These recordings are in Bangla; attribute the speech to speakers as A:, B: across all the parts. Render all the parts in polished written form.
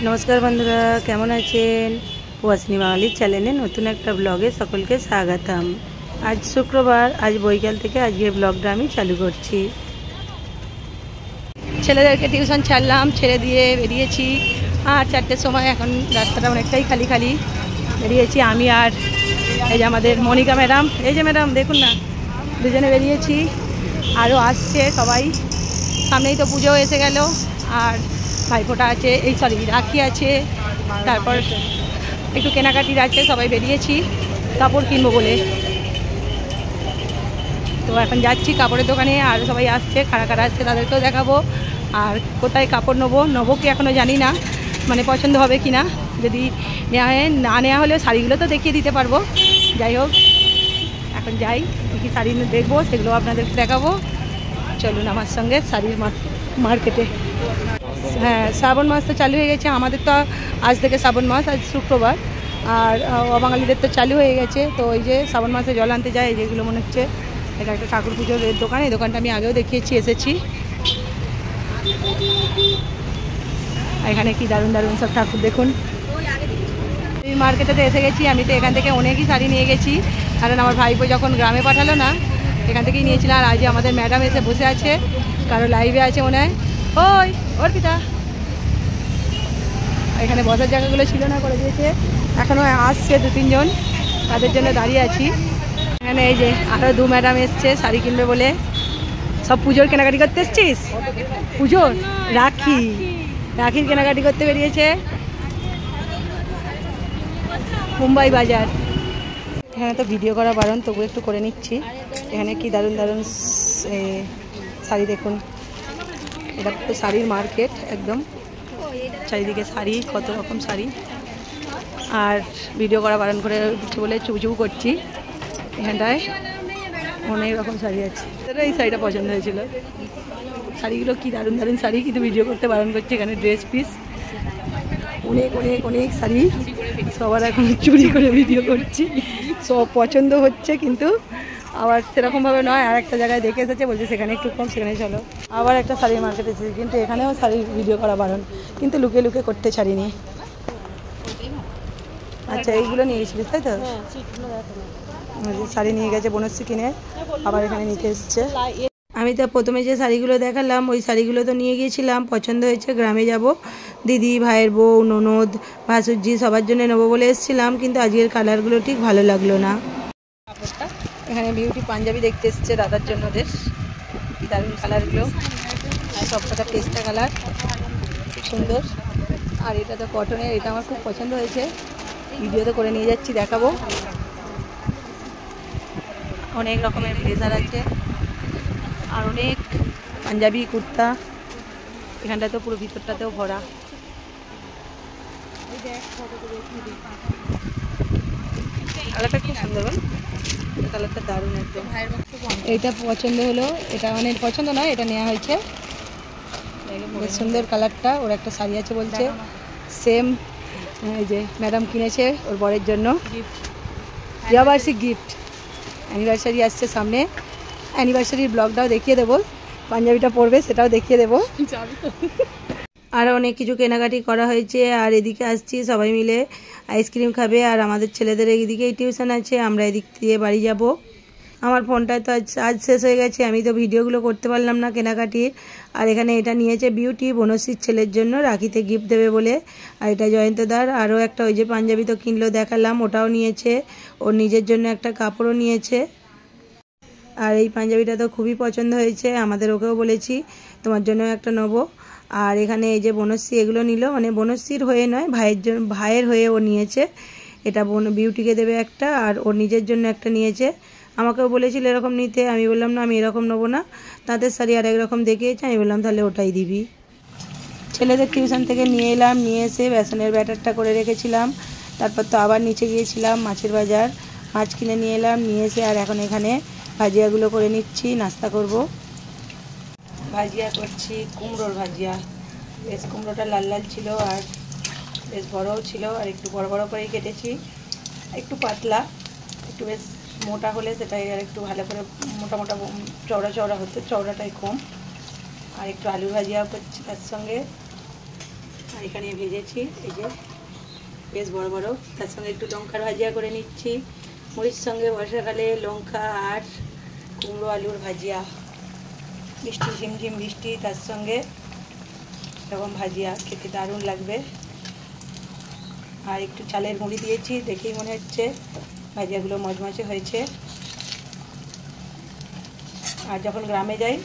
A: नमस्कार बंधुरा केमन आছেন প্রবাসী বাঙালির চ্যানেলে নতুন একটা ব্লগে সকলকে স্বাগতম। আজ শুক্রবার, আজ বৈকাল থেকে আজকে ব্লগটা আমি চালু করছি। ছেলেদেরকে টিউশন ছাড়লাম, ছেড়ে দিয়ে বেরিয়েছি আর 4টের সময়। এখন রাস্তাটা অনেকটাই খালি খালি। বেরিয়েছি আমি আর এই যে আমাদের মনিকা ম্যাডাম, এই যে ম্যাডাম দেখুন না, দুজনে বেরিয়েছি। আরও আসছে সবাই, সামনেই তো পুজো এসে গেল আর ভাইফোঁটা আছে, এই সরি রাখি আছে, তারপর একটু কেনাকাটির আছে। সবাই বেরিয়েছি কাপড় কিনবো বলে। তো এখন যাচ্ছি কাপড়ের দোকানে, আর সবাই আসছে, কারা কারা আসছে তাদেরকেও দেখাবো। আর কোথায় কাপড় নেবো কি এখনও জানি না, মানে পছন্দ হবে কি না। যদি নেওয়া হয়, না নেওয়া হলেও শাড়িগুলো তো দেখিয়ে দিতে পারবো। যাই হোক, এখন যাই, কী শাড়ি দেখবো সেগুলো আপনাদেরকে দেখাবো। চলুন আমার সঙ্গে শাড়ির মার্কেটে। হ্যাঁ, শ্রাবণ মাস তো চালু হয়ে গেছে আমাদের, তো আজ থেকে শ্রাবণ মাস, আজ শুক্রবার। আর অবাঙালিদের তো চালু হয়ে গেছে। তো ওই যে শ্রাবণ মাসে জল আনতে যায়, যেগুলো মনে হচ্ছে এটা একটা ঠাকুর পুজোর দোকান। এই দোকানটা আমি আগেও দেখিয়েছি, এসেছি। এখানে কি দারুণ দারুণ সব ঠাকুর দেখুন। এই মার্কেটেতে এসে গেছি। আমি তো এখান থেকে অনেকই শাড়ি নিয়ে গেছি, কারণ আমার ভাইপো যখন গ্রামে পাঠালো না, এখান থেকেই নিয়েছিলাম। আর আজ আমাদের ম্যাডাম এসে বসে আছে, কারো লাইভে আছে মনে হয়। ওই অর্পিতা, এখানে বসার জায়গাগুলো ছিল না, করে দিয়েছে। এখনও আসছে 2-3 জন, তাদের জন্য দাঁড়িয়ে আছি। এখানে এই যে আরও 2 ম্যাডাম এসছে শাড়ি কিনবে বলে। সব পুজোর কেনাকাটি করতে এসছিস? পুজোর রাখির কেনাকাটি করতে বেরিয়েছে মুম্বাই বাজার। এখানে তো ভিডিও করা বারণ, তবু একটু করে নিচ্ছি। এখানে কি দারুণ দারুণ শাড়ি দেখুন। এটা তো শাড়ির মার্কেট একদম, চারিদিকে শাড়ি, কত রকম শাড়ি। আর ভিডিও করা বারণ করে দিচ্ছে বলে চুপচুপ করছি। এখানটায় অনেক রকম শাড়ি আছে। এই শাড়িটা পছন্দ হয়েছিল। শাড়িগুলো কি দারুণ দারুণ শাড়ি, কিন্তু ভিডিও করতে বারণ করছে। এখানে ড্রেস পিস অনেক অনেক অনেক শাড়ি, সবার এখন চুরি করে ভিডিও করছি। সব পছন্দ হচ্ছে, কিন্তু আবার সেরকমভাবে নয়। আর একটা জায়গায় দেখে এসেছে, বলছে সেখানে একটু কম, সেখানে চলো। আবার একটা শাড়ির মার্কেট এসেছে, কিন্তু এখানেও শাড়ির ভিডিও করা বারণ, কিন্তু লুকিয়ে লুকিয়ে করতে ছাড়িনি। আচ্ছা, এইগুলো নিয়ে গেছিলিস তাই তো? শাড়ি নিয়ে গেছে বনশ্রী কিনে, আবার এখানে নিতে এসছে। আমি তো প্রথমে যে শাড়িগুলো দেখালাম, ওই শাড়িগুলো তো নিয়ে গিয়েছিলাম, পছন্দ হয়েছে। গ্রামে যাব, দিদি, ভাইয়ের বউ, ননদ, ভাসুরজি সবার জন্য নেবো বলে এসেছিলাম, কিন্তু আজকের কালারগুলো ঠিক ভালো লাগলো না। এখানে বিউটি পাঞ্জাবি দেখতে এসছে দাদার জন্য, ওদের কি দারুণ কালারগুলো, সব কটা পেস্টা কালার, খুব সুন্দর। আর এটা তো কটনের, এটা আমার খুব পছন্দ হয়েছে। ভিডিও তো করে নিয়ে যাচ্ছি, দেখাবো। অনেক রকমের ব্লেজার আছে, আর অনেক পাঞ্জাবি, কুর্তা। এখানটা তো পুরো ভিতরটাতেও ভরা। কালারটা খুব সুন্দর, কালারটা দারুণ একদম। এইটা পছন্দ হলো, এটা মানে পছন্দ নয়, এটা নেওয়া হয়েছে। বেশ সুন্দর কালারটা। ওর একটা শাড়ি আছে বলছে সেম, এই যে ম্যাডাম কিনেছে ওর বরের জন্য ইয়াবার্ষিক গিফট। অ্যানিভার্সারি আসছে সামনে, অ্যানিভার্সারির ব্লগটাও দেখিয়ে দেবো। পাঞ্জাবিটা পরবে সেটাও দেখিয়ে দেবো। আরও অনেক কিছু কেনাকাটি করা হয়েছে। আর এদিকে আসছি সবাই মিলে আইসক্রিম খাবে, আর আমাদের ছেলেদের এইদিকেই টিউশন আছে, আমরা এদিক দিয়ে বাড়ি যাব। আমার ফোনটায় তো আজ শেষ হয়ে গেছে, আমি তো ভিডিওগুলো করতে পারলাম না কেনাকাটির। আর এখানে এটা নিয়েছে বিউটি, বনশ্রীর ছেলের জন্য রাখিতে গিফট দেবে বলে। আর এটা জয়ন্তদার। আরও একটা ওই যে পাঞ্জাবি তো কিনলো দেখালাম, ওটাও নিয়েছে। ওর নিজের জন্য একটা কাপড়ও নিয়েছে। আর এই পাঞ্জাবিটা তো খুবই পছন্দ হয়েছে আমাদের, ওকেও বলেছি তোমার জন্য একটা নেবো। আর এখানে এই যে বনশ্রী এগুলো নিল, মানে বনশ্রীর হয়ে নয়, ভাইয়ের হয়ে ও নিয়েছে। এটা বিউটিকে দেবে একটা, আর ওর নিজের জন্য একটা নিয়েছে। আমাকেও বলেছিল এরকম নিতে, আমি বললাম না, আমি এরকম নেবো না। তাদের শাড়ি আর একরকম দেখিয়েছে, আমি বললাম তাহলে ওটাই দিবি। ছেলেদের টিউশন থেকে নিয়ে এলাম, নিয়ে এসে বেসনের ব্যাটারটা করে রেখেছিলাম। তারপর তো আবার নিচে গিয়েছিলাম মাছের বাজার, মাছ কিনে নিয়ে এলাম, নিয়ে এসে আর এখন এখানে ভাজিয়াগুলো করে নিচ্ছি, নাস্তা করব। ভাজিয়া করছি, কুমড়োর ভাজিয়া। বেশ কুমড়োটা লাল লাল ছিল, আর বেশ বড়ও ছিল, আর একটু বড় বড় করেই কেটেছি। একটু পাতলা, একটু বেশ মোটা হলে সেটাই আর একটু ভালো করে মোটা মোটা চওড়া চওড়া হতো, চওড়াটাই কম। আর একটু আলু ভাজিয়াও করছি তার সঙ্গে। আর এখানে ভেজেছি এই যে বেশ বড় বড়, তার সঙ্গে একটু লঙ্কার ভাজিয়া করে নিচ্ছি। মুড়ির সঙ্গে বর্ষাকালে লঙ্কা আর কুমড়ো আলুর ভাজিয়া, বৃষ্টি ঝিমঝিম বৃষ্টি, তার সঙ্গে এরকম ভাজিয়া খেতে দারুণ লাগবে। আর একটু চালের মুড়ি দিয়েছি, দেখেই মনে হচ্ছে ভাজিয়াগুলো মচমচে হয়েছে। আর যখন গ্রামে যাই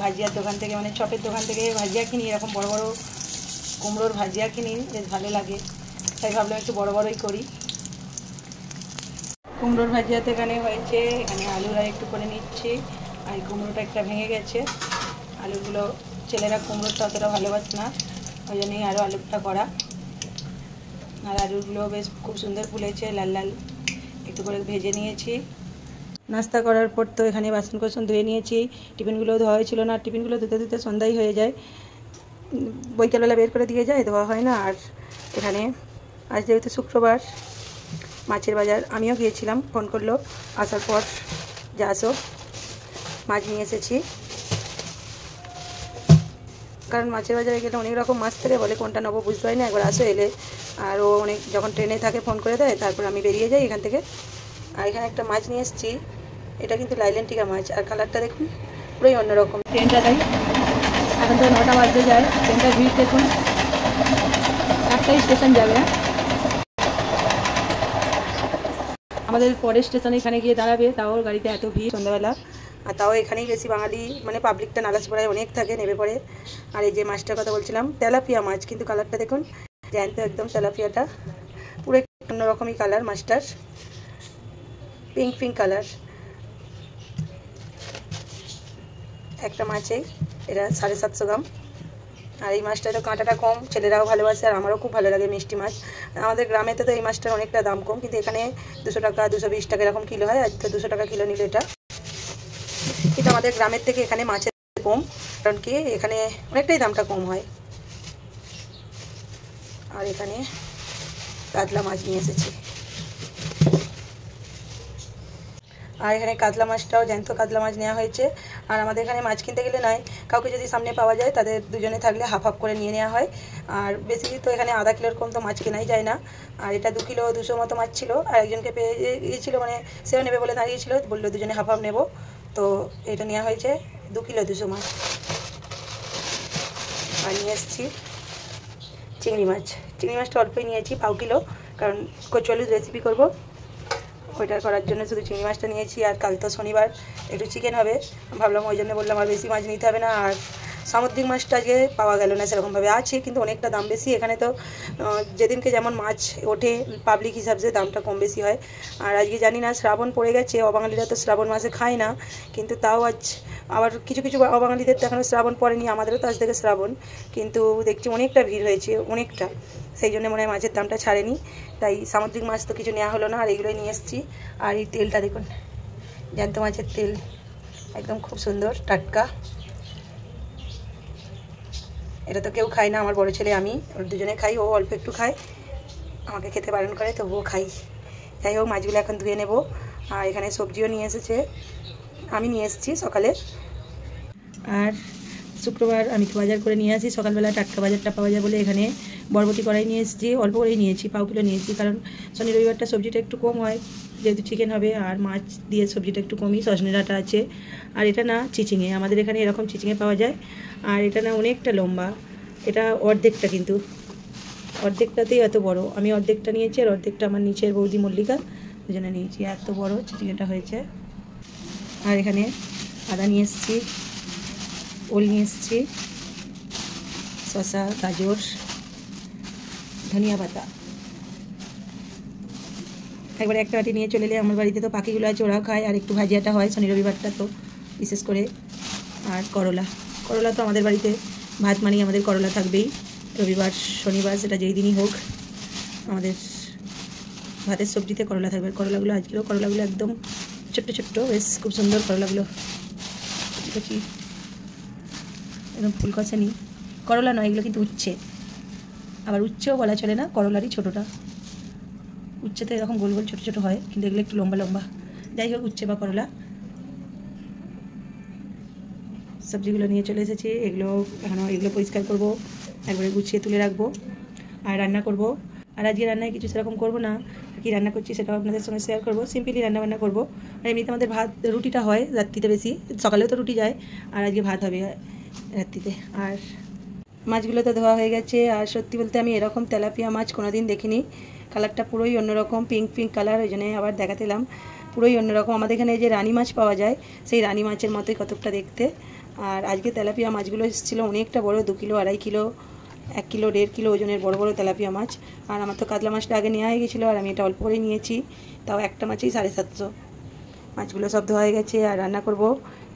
A: ভাজিয়ার দোকান থেকে, মানে চপের দোকান থেকে ভাজিয়া কিনি, এরকম বড় বড় কুমড়োর ভাজিয়া কিনি, বেশ ভালো লাগে, তাই ভাবলাম একটু বড় বড়ই করি। কুমড়োর ভাজিয়াতে এখানে হয়েছে, এখানে আলুর আর একটু করে নিচ্ছি। আর কুমড়োটা একটা ভেঙে গেছে, আলুগুলো ছেলেরা কুমড়োটা অতটা ভালোবাসে না, ওই জন্যই আরও আলুটা করা। আর আলুগুলো বেশ খুব সুন্দর ফুলেছে, লাল লাল একটু করে ভেজে নিয়েছি। নাস্তা করার পর তো এখানে বাসন কোসন ধুয়ে নিয়েছি, টিফিনগুলো ধোয়া হয়েছিল না, টিফিনগুলো ধুতে ধুতে সন্ধ্যাই হয়ে যায়, বৈকালবেলা বের করে দিয়ে যায়, ধোয়া হয় না। আর এখানে আজ যেহেতু শুক্রবার মাছের বাজার, আমিও গিয়েছিলাম, ফোন করলো আসার পর যে আসো, মাছ নিয়ে এসেছি। কারণ মাছের বাজারে গেলে অনেক রকম মাছ থেকে বলে, কোনটা নেবো বুঝতে পারি না, একবার আসো এলে। আর ও অনেক যখন ট্রেনে থাকে ফোন করে দেয়, তারপর আমি বেরিয়ে যাই এখান থেকে। আর এখানে একটা মাছ নিয়ে এসেছি, এটা কিন্তু লাইলেন্টিকা মাছ, আর কালারটা দেখুন পুরোই অন্যরকম। ট্রেনটা তাই এখন তো 9টা বাজতে যায়, ট্রেনটা ভিড় দেখুন, একটাই স্টেশন যাবে। আমাদের পরের স্টেশনে এখানে গিয়ে দাঁড়াবে, তাও গাড়িতে এত ভিড় সন্ধ্যাবেলা। আর তাও এখানেই বেশি বাঙালি, মানে পাবলিকটা নালাসপাড়ায় অনেক থাকে, নেমে পড়ে। আর এই যে মাছটার কথা বলছিলাম, তেলাপিয়া মাছ, কিন্তু কালারটা দেখুন জ্যান্ত একদম, তেলাপিয়াটা পুরো অন্যরকমই কালার, মাছটার পিঙ্ক পিঙ্ক কালার। একটা মাছেই এটা 750 গ্রাম। আর এই মাছটা তো কাঁটাটা কম, ছেলেরাও ভালোবাসে, আর আমারও খুব ভালো লাগে মিষ্টি মাছ। আমাদের গ্রামেতে তো এই মাছটার অনেকটা দাম কম, কিন্তু এখানে 200 টাকা 220 টাকা এরকম কিলো হয়, আর তো 200 টাকা কিলো নিল এটা। কিন্তু আমাদের গ্রামের থেকে এখানে মাছের কম, কারণ কি এখানে অনেকটাই দামটা কম হয়। আর এখানে কাতলা মাছ নিয়ে এসেছি। আর এখানে কাতলা মাছটাও জ্যান্ত কাতলা মাছ নেওয়া হয়েছে। আর আমাদের এখানে মাছ কিনতে গেলে নয়, কাউকে যদি সামনে পাওয়া যায় তাদের দুজনে থাকলে হাফ হাফ করে নিয়ে নেওয়া হয়। আর বেশি তো এখানে আধা কিলোর কম তো মাছ কেনাই যায় না। আর এটা 2 কিলো 200 মতো মাছ ছিল, আর একজনকে পেয়ে গিয়েছিলো, মানে সেও নেবে বলে দাঁড়িয়েছিল, বললো দুজনে হাফ হাফ নেবো, তো এটা নেওয়া হয়েছে 2 কিলো 200 মাছ। আর নিয়ে এসেছি চিংড়ি মাছ, চিংড়ি মাছটা অল্পই নিয়েছি, 1/4 কিলো, কারণ কচুয়ালুর রেসিপি করব, ওইটা করার জন্য শুধু চিংড়ি মাছটা নিয়েছি। আর কাল তো শনিবার, একটু চিকেন হবে, ভাবলাম ওই জন্য বললাম আর বেশি মাছ নিতে হবে না। আর সামুদ্রিক মাছটা আজকে পাওয়া গেল না সেরকমভাবে, আছে কিন্তু অনেকটা দাম বেশি। এখানে তো যেদিনকে যেমন মাছ ওঠে পাবলিক হিসাবে দামটা কম বেশি হয়। আর আজকে জানি না শ্রাবণ পড়ে গেছে, অবাঙালিরা তো শ্রাবণ মাসে খায় না, কিন্তু তাও আজ আবার কিছু কিছু অবাঙালিদের তো এখনও শ্রাবণ পড়েনি, আমাদেরও তো আজ থেকে শ্রাবণ, কিন্তু দেখছি অনেকটা ভিড় হয়েছে, অনেকটা, সেই জন্য মনে হয় মাছের দামটা ছাড়েনি, তাই সামুদ্রিক মাছ তো কিছু নেওয়া হলো না। আর এইগুলোই নিয়ে এসেছি। আর এই তেলটা দেখুন, জ্যান্ত মাছের তেল, একদম খুব সুন্দর টাটকা। এটা তো কেউ খায় না, আমার বড় ছেলে আমি, ওর দুজনে খাই, ও অল্প একটু খায়, আমাকে খেতে বারণ করে, তবুও খাই। যাই হোক, মাছগুলো এখন ধুয়ে নেব। আর এখানে সবজিও নিয়ে এসেছে, আমি নিয়ে এসেছি সকালে। আর শুক্রবার আমি তো বাজার করে নিয়ে আসি, সকালবেলা টাটকা বাজারটা পাওয়া যায় বলে এখানে বরবটি কড়াই নিয়ে এসেছি, অল্প করেই নিয়েছি, 1/4 কিলো নিয়েছি, কারণ শনি রবিবারটা সবজিটা একটু কম হয়, যেহেতু চিকেন হবে, আর মাছ দিয়ে সবজিটা একটু কমই, সজনে ডাঁটা আছে। আর এটা না চিচিঙে, আমাদের এখানে এরকম চিচিঙে পাওয়া যায়। আর এটা না অনেকটা লম্বা, এটা অর্ধেকটা, কিন্তু অর্ধেকটাতেই এত বড়, আমি অর্ধেকটা নিয়েছি, আর অর্ধেকটা আমার নিচের বৌদি মল্লিকা দুজনে নিয়েছি, এত বড় চিচিঙেটা হয়েছে। আর এখানে আদা নিয়ে এসেছি, ওল নিয়ে এসেছি, শসা, গাজর, ধনিয়া পাতা। একবারে একটা বাটি নিয়ে চলে এলে, আমার বাড়িতে তো পাখিগুলো আছে, ওরাও খায়, আর একটু ভাজিয়াটা হয় শনি রবিবারটা তো বিশেষ করে। আর করলা, করলা তো আমাদের বাড়িতে ভাত মানেই আমাদের করলা থাকবেই, রবিবার শনিবার সেটা যেই দিনই হোক, আমাদের ভাতের সবজিতে করলা থাকবে। করলাগুলো আজকেও করলাগুলো একদম ছোট্ট ছোট্ট, বেশ খুব সুন্দর করলাগুলো, কচি, একদম ফুলকষানি করলা নয়, এগুলো কিন্তু উচ্ছে, আবার উচ্ছেও বলা চলে না, করলারই ছোটোটা, উচ্ছে তো এরকম গোল গোল ছোটো ছোটো হয়, কিন্তু এগুলো একটু লম্বা লম্বা। যাই হোক, উচ্ছে বা করলা, সবজিগুলো নিয়ে চলে এসেছি। এগুলো পরিষ্কার করবো, একবারে গুছিয়ে তুলে রাখবো। আর রান্না করব। আর আজকে রান্নায় কিছু সেরকম করবো না, কি রান্না করছি সেটাও আপনাদের সঙ্গে শেয়ার করবো। সিম্পলি রান্নাবান্না করবো। আর এমনিতে আমাদের ভাত রুটিটা হয় রাত্রিতে বেশি, সকালেও তো রুটি যায়, আর আজকে ভাত হবে রাত্রিতে। আর মাছগুলো তো ধোয়া হয়ে গেছে। আর সত্যি বলতে আমি এরকম তেলাপিয়া মাছ কোনোদিন দেখিনি। কালারটা পুরোই অন্যরকম, পিঙ্ক পিঙ্ক কালার, ওই জন্য আবার দেখাতেলাম। পুরোই অন্যরকম। আমাদের এখানে যে রানী মাছ পাওয়া যায়, সেই রানী মাছের মতোই কতকটা দেখতে। আর আজকে তেলাপিয়া মাছগুলো এসেছিলো অনেকটা বড়, 2 কিলো, 2.5 কিলো, 1 কিলো, 1.5 কিলো ওজনের বড় বড় তেলাপিয়া মাছ। আর আমার তো কাতলা মাছটা আগে নেওয়া হয়ে গেছিলো, আর আমি এটা অল্প করে নিয়েছি, তাও একটা মাছেই 750। মাছগুলো সব ধোয়া হয়ে গেছে। আর রান্না করব।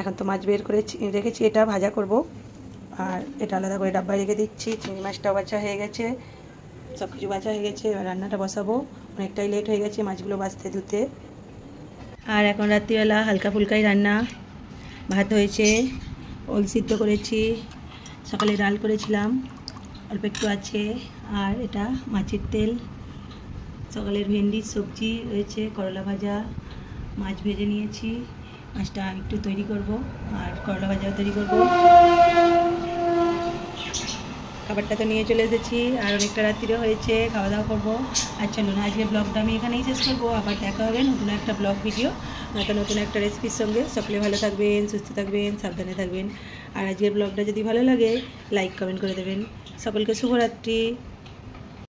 A: এখন তো মাছ বের করে রেখেছি, এটা ভাজা করব। আর এটা আলাদা করে ডাব্বায় রেখে দিচ্ছি। চিংড়ি মাছটাও বাছা হয়ে গেছে, সব কিছু বাছা হয়ে গেছে। এবার রান্নাটা বসাবো, অনেকটাই লেট হয়ে গেছে মাছগুলো বাছতে ধুতে। আর এখন রাত্রিবেলা হালকা ফুলকাই রান্না। ভাত হয়েছে, ওল সিদ্ধ করেছি, সকালে ডাল করেছিলাম, অল্প একটু আছে। আর এটা মাছের তেল, সকালের ভেন্ডির সবজি রয়েছে, করলা ভাজা, মাছ ভেজে নিয়েছি। মাছটা একটু তৈরি করব, আর করলা ভাজাও তৈরি করব। খাবারটা তো নিয়ে চলে এসেছি, আর অনেকটা রাত্রিও হয়েছে, খাওয়া দাওয়া করবো। আর চলুন আজকে ব্লগটা আমি এখানেই শেষ করবো। আবার দেখা হবে নতুন একটা ব্লগ ভিডিও, নতুন একটা রেসিপির সঙ্গে। সকলে ভালো থাকবেন, সুস্থ থাকবেন, সাবধানে থাকবেন। আর আজকের ব্লগটা যদি ভালো লাগে লাইক কমেন্ট করে দেবেন। সকলকে শুভরাত্রি।